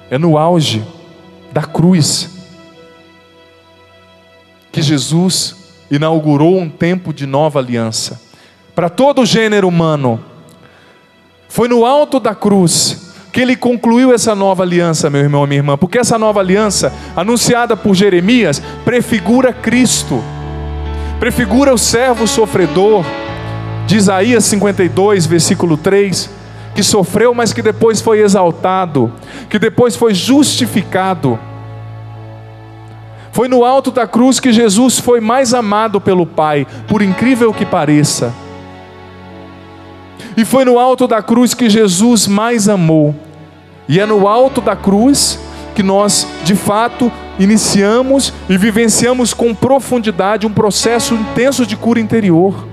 É no auge da cruz que Jesus inaugurou um tempo de nova aliança para todo o gênero humano. Foi no alto da cruz que Ele concluiu essa nova aliança, meu irmão e minha irmã, porque essa nova aliança, anunciada por Jeremias, prefigura Cristo, prefigura o servo sofredor, de Isaías 52, versículo 3, que sofreu, mas que depois foi exaltado, que depois foi justificado. Foi no alto da cruz que Jesus foi mais amado pelo Pai, por incrível que pareça. E foi no alto da cruz que Jesus mais amou. E é no alto da cruz que nós, de fato, iniciamos e vivenciamos com profundidade um processo intenso de cura interior.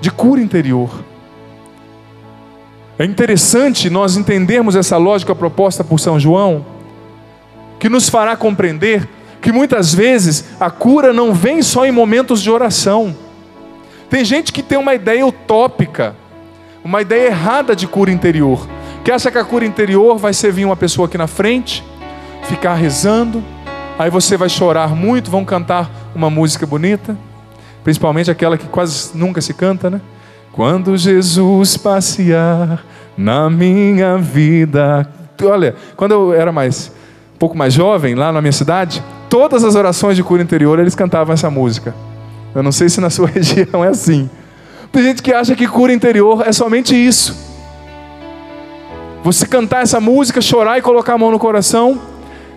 De cura interior. É interessante nós entendermos essa lógica proposta por São João, que nos fará compreender que muitas vezes a cura não vem só em momentos de oração. Tem gente que tem uma ideia utópica, uma ideia errada de cura interior, que acha que a cura interior vai ser vir uma pessoa aqui na frente, ficar rezando, aí você vai chorar muito, vão cantar uma música bonita, principalmente aquela que quase nunca se canta, né? Quando Jesus passear na minha vida. Olha, quando eu era um pouco mais jovem, lá na minha cidade, todas as orações de cura interior, eles cantavam essa música. Eu não sei se na sua região é assim. Tem gente que acha que cura interior é somente isso. Você cantar essa música, chorar e colocar a mão no coração,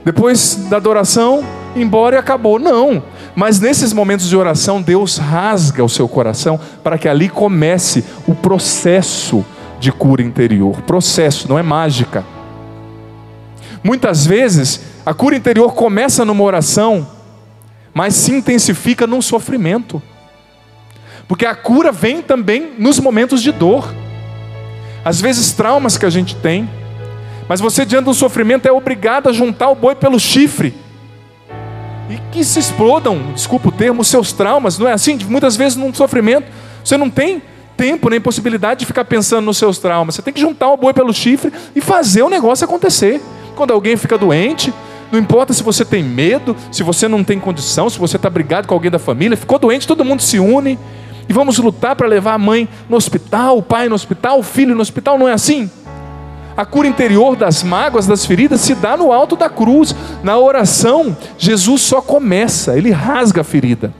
depois da adoração, ir embora e acabou. Não. Mas nesses momentos de oração, Deus rasga o seu coração para que ali comece o processo de cura interior. Processo, não é mágica. Muitas vezes, a cura interior começa numa oração, mas se intensifica num sofrimento. Porque a cura vem também nos momentos de dor. Às vezes traumas que a gente tem, mas você diante do sofrimento é obrigado a juntar o boi pelo chifre. E que se explodam, desculpa o termo, os seus traumas, não é assim? Muitas vezes num sofrimento, você não tem tempo nem possibilidade de ficar pensando nos seus traumas. Você tem que juntar o boi pelo chifre e fazer o negócio acontecer. Quando alguém fica doente, não importa se você tem medo, se você não tem condição, se você está brigado com alguém da família, ficou doente, todo mundo se une e vamos lutar para levar a mãe no hospital, o pai no hospital, o filho no hospital, não é assim? A cura interior das mágoas, das feridas, se dá no alto da cruz. Na oração, Jesus só começa, Ele rasga a ferida,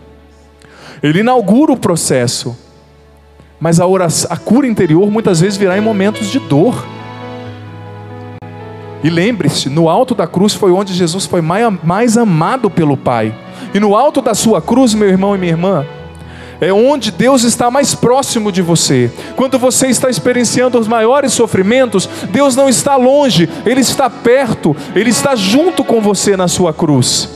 Ele inaugura o processo, mas a cura interior muitas vezes virá em momentos de dor. E lembre-se, no alto da cruz foi onde Jesus foi mais amado pelo Pai. E no alto da sua cruz, meu irmão e minha irmã, é onde Deus está mais próximo de você. Quando você está experienciando os maiores sofrimentos, Deus não está longe, Ele está perto, Ele está junto com você na sua cruz,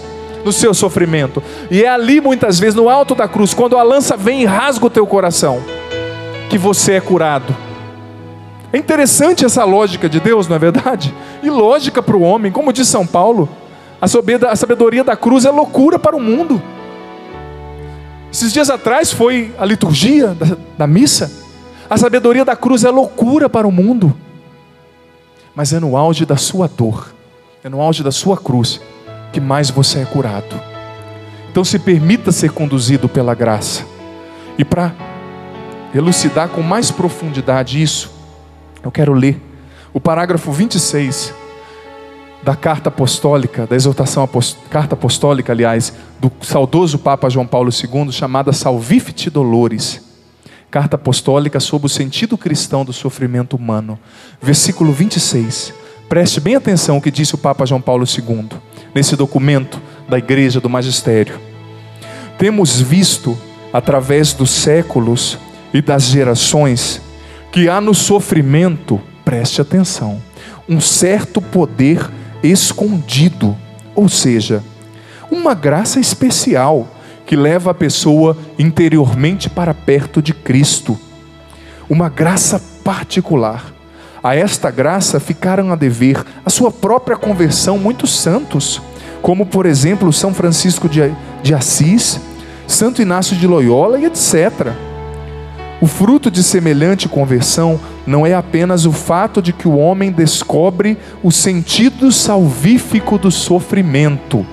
no seu sofrimento. E é ali muitas vezes, no alto da cruz, quando a lança vem e rasga o teu coração, que você é curado. É interessante essa lógica de Deus, não é verdade? E lógica para o homem, como diz São Paulo, a sabedoria da cruz é loucura para o mundo. Esses dias atrás foi a liturgia da missa. A sabedoria da cruz é loucura para o mundo, mas é no auge da sua dor, é no auge da sua cruz que mais você é curado. Então se permita ser conduzido pela graça. E para elucidar com mais profundidade isso, eu quero ler o parágrafo 26 da carta apostólica, da exortação carta apostólica, aliás, do saudoso Papa João Paulo II, chamada Salvifici Doloris, carta apostólica sobre o sentido cristão do sofrimento humano. Versículo 26, preste bem atenção ao que disse o Papa João Paulo II, nesse documento da Igreja do Magistério. Temos visto, através dos séculos e das gerações, que há no sofrimento, preste atenção, um certo poder escondido, ou seja, uma graça especial que leva a pessoa interiormente para perto de Cristo, uma graça particular. A esta graça ficaram a dever a sua própria conversão muitos santos, como por exemplo São Francisco de Assis, Santo Inácio de Loyola e etc. O fruto de semelhante conversão não é apenas o fato de que o homem descobre o sentido salvífico do sofrimento,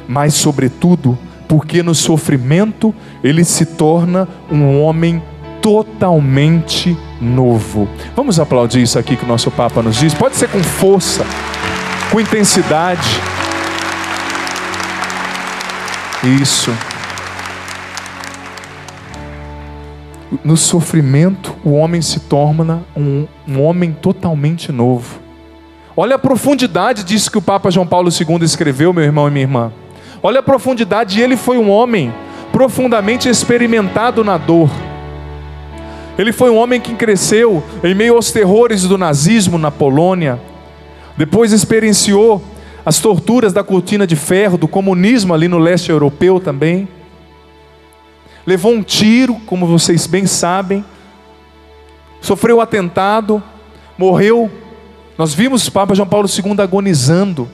mas sobretudo porque no sofrimento ele se torna um homem totalmente novo. Vamos aplaudir isso aqui que o nosso Papa nos diz? Pode ser com força, com intensidade. Isso. No sofrimento, o homem se torna um homem totalmente novo. Olha a profundidade disso que o Papa João Paulo II escreveu, meu irmão e minha irmã. Olha a profundidade. Ele foi um homem profundamente experimentado na dor. Ele foi um homem que cresceu em meio aos terrores do nazismo na Polônia. Depois experienciou as torturas da cortina de ferro, do comunismo ali no leste europeu também. Levou um tiro, como vocês bem sabem. Sofreu atentado, morreu. Nós vimos o Papa João Paulo II agonizando.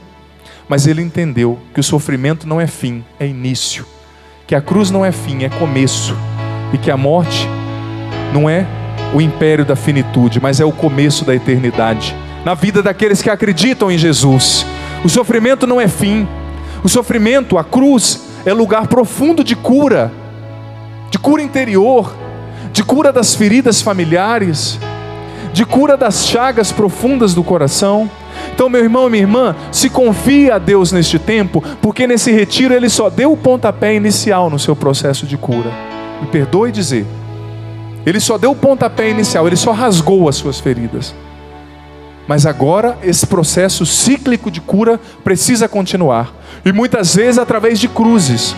Mas ele entendeu que o sofrimento não é fim, é início. Que a cruz não é fim, é começo. E que a morte não é o império da finitude, mas é o começo da eternidade. Na vida daqueles que acreditam em Jesus. O sofrimento não é fim. O sofrimento, a cruz, é lugar profundo de cura interior, de cura das feridas familiares, de cura das chagas profundas do coração. Então, meu irmão e minha irmã, se confie a Deus neste tempo, porque nesse retiro Ele só deu o pontapé inicial no seu processo de cura. Me perdoe dizer, Ele só deu o pontapé inicial, Ele só rasgou as suas feridas. Mas agora esse processo cíclico de cura precisa continuar, e muitas vezes através de cruzes.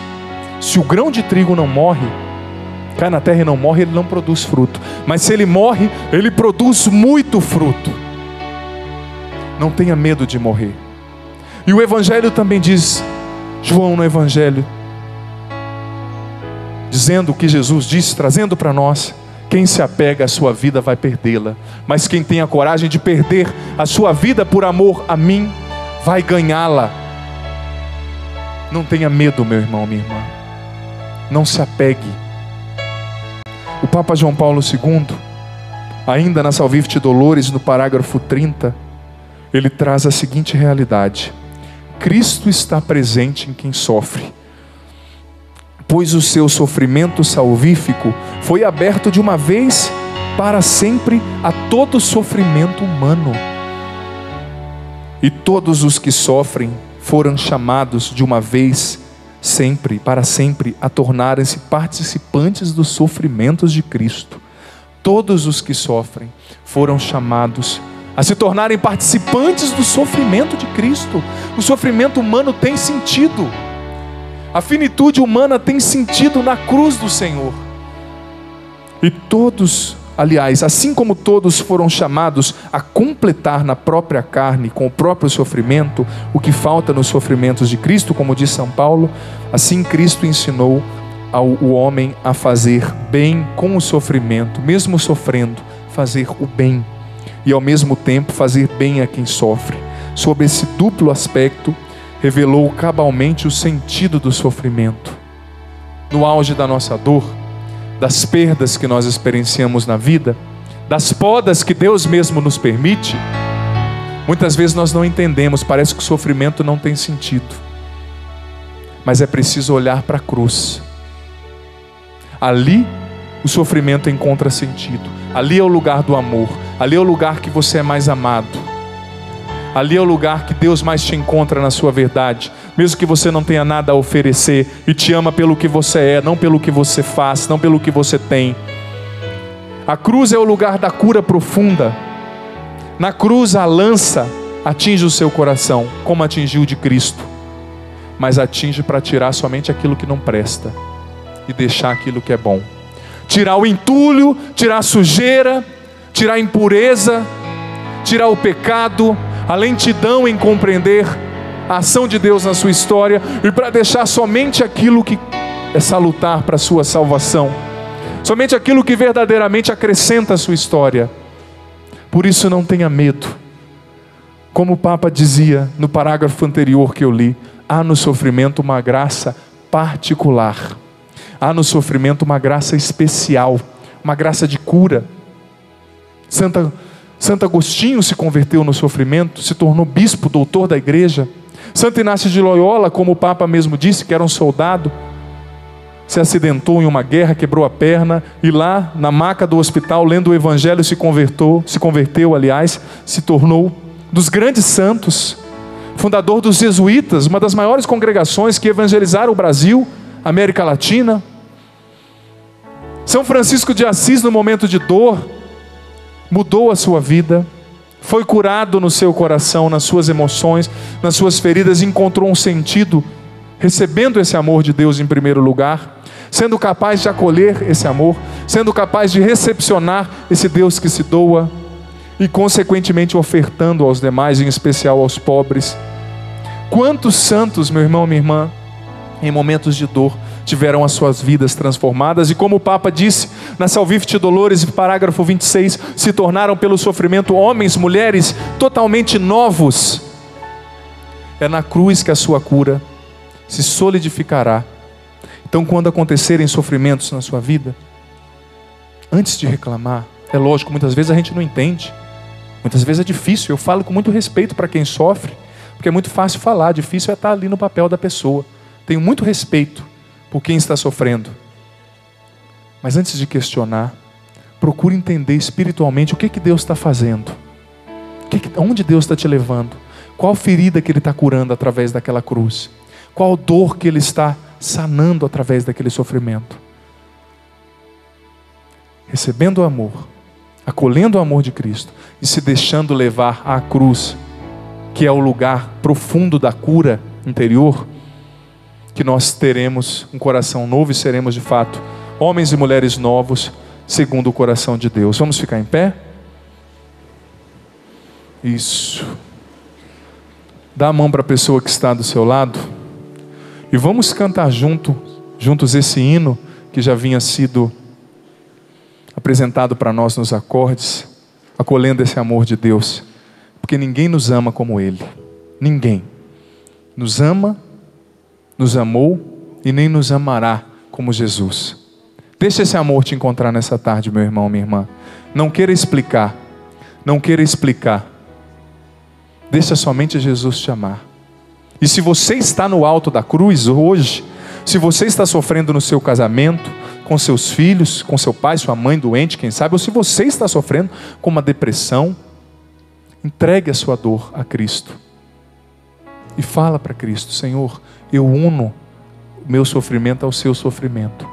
Se o grão de trigo não morre, cai na terra e não morre, ele não produz fruto. Mas se ele morre, ele produz muito fruto. Não tenha medo de morrer. E o Evangelho também diz, João no Evangelho, dizendo o que Jesus disse, trazendo para nós: quem se apega à sua vida vai perdê-la, mas quem tem a coragem de perder a sua vida por amor a mim, vai ganhá-la. Não tenha medo, meu irmão, minha irmã. Não se apegue. O Papa João Paulo II, ainda na Salvifici Dolores, no parágrafo 30, ele traz a seguinte realidade: Cristo está presente em quem sofre, pois o seu sofrimento salvífico foi aberto de uma vez para sempre a todo sofrimento humano. E todos os que sofrem foram chamados de uma vez sempre, para sempre, a tornarem-se participantes dos sofrimentos de Cristo. Todos os que sofrem foram chamados a se tornarem participantes do sofrimento de Cristo. O sofrimento humano tem sentido. A finitude humana tem sentido na cruz do Senhor. E todos, aliás, assim como todos foram chamados a completar na própria carne, com o próprio sofrimento, o que falta nos sofrimentos de Cristo, como diz São Paulo, assim Cristo ensinou ao homem a fazer bem com o sofrimento, mesmo sofrendo, fazer o bem, e ao mesmo tempo fazer bem a quem sofre. Sob esse duplo aspecto, revelou cabalmente o sentido do sofrimento. No auge da nossa dor, das perdas que nós experienciamos na vida, das podas que Deus mesmo nos permite, muitas vezes nós não entendemos, parece que o sofrimento não tem sentido. Mas é preciso olhar para a cruz. Ali o sofrimento encontra sentido. Ali é o lugar do amor. Ali é o lugar que você é mais amado. Ali é o lugar que Deus mais te encontra na sua verdade. Mesmo que você não tenha nada a oferecer, e te ama pelo que você é, não pelo que você faz, não pelo que você tem. A cruz é o lugar da cura profunda. Na cruz a lança atinge o seu coração, como atingiu de Cristo. Mas atinge para tirar somente aquilo que não presta e deixar aquilo que é bom. Tirar o entulho, tirar a sujeira, tirar a impureza, tirar o pecado, a lentidão em compreender a ação de Deus na sua história, e para deixar somente aquilo que é salutar para a sua salvação, somente aquilo que verdadeiramente acrescenta a sua história. Por isso não tenha medo. Como o Papa dizia no parágrafo anterior que eu li, há no sofrimento uma graça particular, há no sofrimento uma graça especial, uma graça de cura. Santo Agostinho se converteu no sofrimento, se tornou bispo, doutor da igreja. Santo Inácio de Loyola, como o Papa mesmo disse, que era um soldado, se acidentou em uma guerra, quebrou a perna, e lá na maca do hospital, lendo o Evangelho, se converteu, se tornou dos grandes santos, fundador dos jesuítas, uma das maiores congregações que evangelizaram o Brasil, América Latina. São Francisco de Assis, no momento de dor, mudou a sua vida, foi curado no seu coração, nas suas emoções, nas suas feridas, e encontrou um sentido, recebendo esse amor de Deus em primeiro lugar, sendo capaz de acolher esse amor, sendo capaz de recepcionar esse Deus que se doa, e consequentemente ofertando aos demais, em especial aos pobres. Quantos santos, meu irmão, minha irmã, em momentos de dor, tiveram as suas vidas transformadas, e como o Papa disse na Salvifici Dolores, parágrafo 26, se tornaram pelo sofrimento homens, mulheres totalmente novos. É na cruz que a sua cura se solidificará. Então, quando acontecerem sofrimentos na sua vida, antes de reclamar, é lógico, muitas vezes a gente não entende, muitas vezes é difícil. Eu falo com muito respeito para quem sofre, porque é muito fácil falar, difícil é estar ali no papel da pessoa. Tenho muito respeito por quem está sofrendo, mas antes de questionar, procure entender espiritualmente o que Deus está fazendo, onde Deus está te levando, qual ferida que Ele está curando através daquela cruz, qual dor que Ele está sanando através daquele sofrimento. Recebendo o amor, acolhendo o amor de Cristo e se deixando levar à cruz, que é o lugar profundo da cura interior, que nós teremos um coração novo e seremos de fato homens e mulheres novos, segundo o coração de Deus. Vamos ficar em pé? Isso. Dá a mão para a pessoa que está do seu lado e vamos cantar juntos esse hino que já vinha sido apresentado para nós nos acordes, acolhendo esse amor de Deus, porque ninguém nos ama como Ele. Ninguém nos ama, nos amou e nem nos amará como Jesus. Deixa esse amor te encontrar nessa tarde, meu irmão, minha irmã. Não queira explicar, não queira explicar. Deixa somente Jesus te amar. E se você está no alto da cruz hoje, se você está sofrendo no seu casamento, com seus filhos, com seu pai, sua mãe doente, quem sabe, ou se você está sofrendo com uma depressão, entregue a sua dor a Cristo. E fala para Cristo: Senhor, eu uno o meu sofrimento ao seu sofrimento,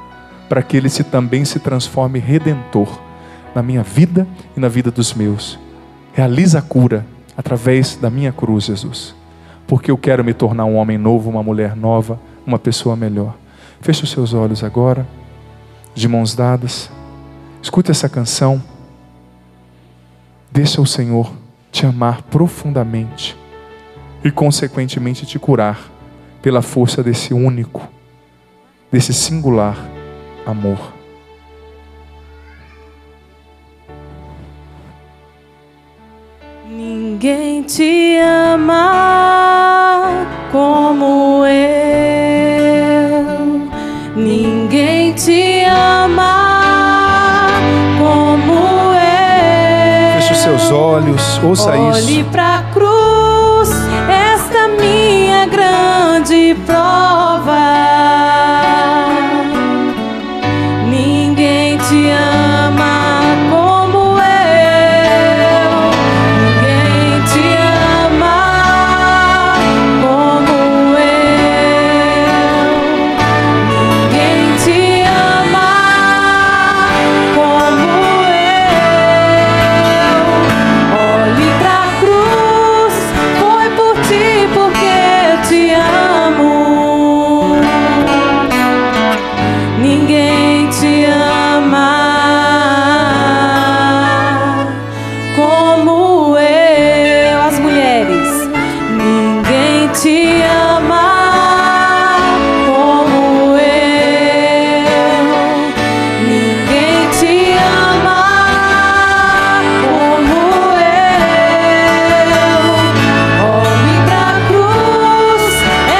para que Ele também se transforme redentor na minha vida e na vida dos meus. Realiza a cura através da minha cruz, Jesus, porque eu quero me tornar um homem novo, uma mulher nova, uma pessoa melhor. Feche os seus olhos agora, de mãos dadas, escute essa canção, deixa o Senhor te amar profundamente e consequentemente te curar pela força desse único, desse singular amor. Ninguém te ama como eu, ninguém te ama como eu. Feche os seus olhos, ouça isso. Olhe pra cruz, esta minha grande prova. Ninguém te ama como eu, ninguém te ama como eu, ninguém te ama como eu. Olhe pra cruz, foi por ti, porque eu te amo. Ninguém te ama como eu. As mulheres, ninguém te ama como eu, ninguém te ama como eu. Olhe pra cruz,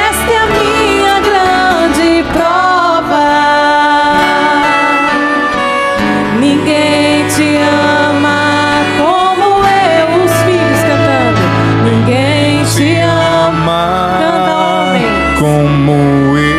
esta é a minha grande prova. Ninguém te ama como eu. Os filhos cantando. Ninguém te ama. Canta, homem. como eu.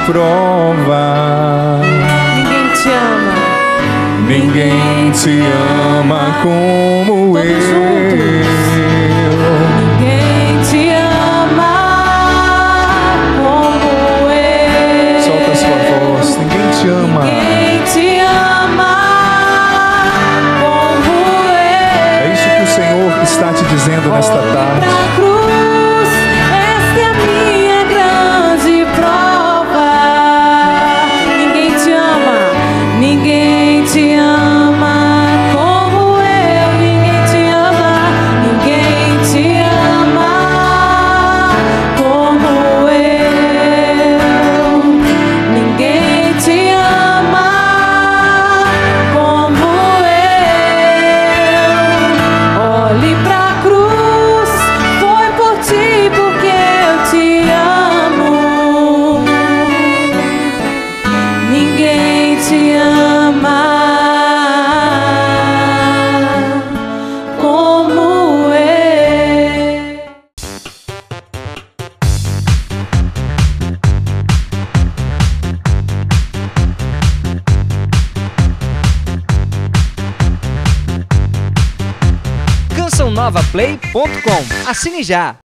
prova. Ninguém te ama. Ninguém te ama como Todos eu. Ninguém te ama como eu. Solta a sua voz. Ninguém te ama. Ninguém te ama como eu. É isso que o Senhor está te dizendo nesta Olhe tarde. pra cruz, esta é a minha grande prova. Ninguém te ama, ninguém te ama como eu. Ninguém te ama, ninguém te ama como eu. Ninguém te ama como eu. Olhe pra cruz, foi por ti porque eu te amo. Ninguém te ama como eu. cançãonovaplay.com. Assine já!